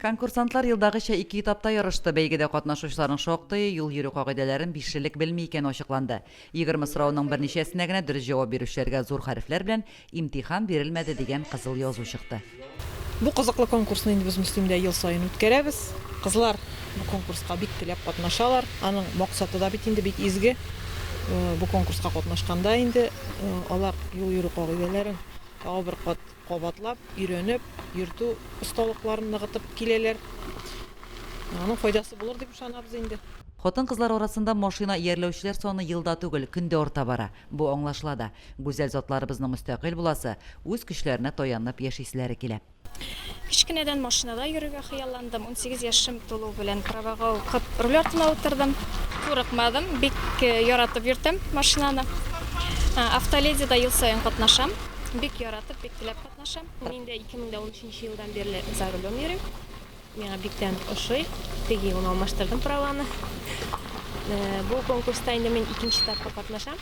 Конкурсантлар елдагыча 2 этапта ярышты. Бәйгедә катнашучыларның шактые юл йөрү кагыйдәләрен бишелек белми икән ачыкланды. 20 сорауның берничәсенә генә дөрес җавап бирүчеләргә зур хәрефләр белән имтихан бирелмәде дигән кызыл язу чыкты. Бу кызыклы конкурсны инде без Мөслимдә ел сайын үткәрәбез. Кызлар бу конкурска бик теләп катнашалар. Аның максаты да бит инде бик изге. Бу конкурска катнашканда инде алар юл йөрү кагыйдәләрен бер кат кабатлап, өйрәнеп, йөртү осталыкларын ныгытып киләләр. Аның файдасы булыр дип ышанабыз инде. Хатын-кызлар арасында машина иярләүчеләр саны елда түгел, көндә арта бара. Бу аңлашыла да. Гүзәл затларыбызның мөстәкыйль буласы, үз көчләренә таянып яшисләре килә. Кичкенәдән машинада йөрергә хыялландым. 18 яшым тулу белән правага укып, руль артына утырдым. Курыкмадым, бик яратып йөртәм машинаны. Автоледида ел сайын катнашам. Бик яратып, бик теләп катнашам. Мин дә 2013 елдан бирле за рулем йөрим. Миңа биктән ошый. Теге елны алмаштырдым праваны. Бу конкурста инде мин икенче этапка катнашам.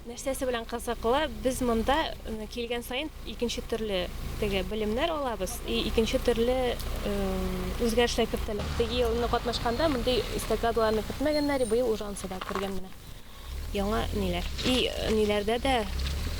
Нәрсәсе белән кызыклы, без монда килгән сайын икенче төрле теге белемнәр алабыз. Икенче төрле үзгәрешләр кертәләр. Теге елны катнашканда мондый эстакадаларны көтмәгәннәр, быел уже ансыда күргән менә. Яңа ниләр. Ниләрдә дә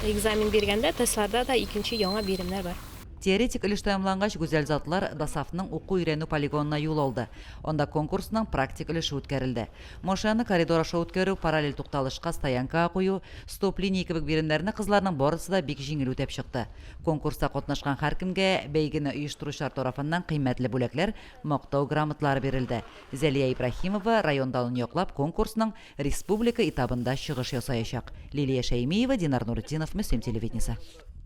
экзамен биргәндә, тестларда да икенче яңа биремнәр бар. Теоретик өлеш тәмамлангач, гүзәл затлар Дасафның уку өйрәнү полигонына юл алды. Онда конкурсның практик өлеше үткәрелде. Машинаны коридор аша үткәрү, параллель тукталышка стоянкага кую, стоп линия кебек биремнәрне кызларның барысы да бик җиңел үтәп чыкты. Конкурста катнашкан һәркемгә бәйгене оештыручылар тарафыннан кыйммәтле бүләкләр, мактау грамоталары бирелде. Зәлия Ибраһимова районда яклап конкурсның республика этабында чыгыш ясаячак. Лилия Шәймиева, Динар Нурытдинов, Мөслим телевидениесе.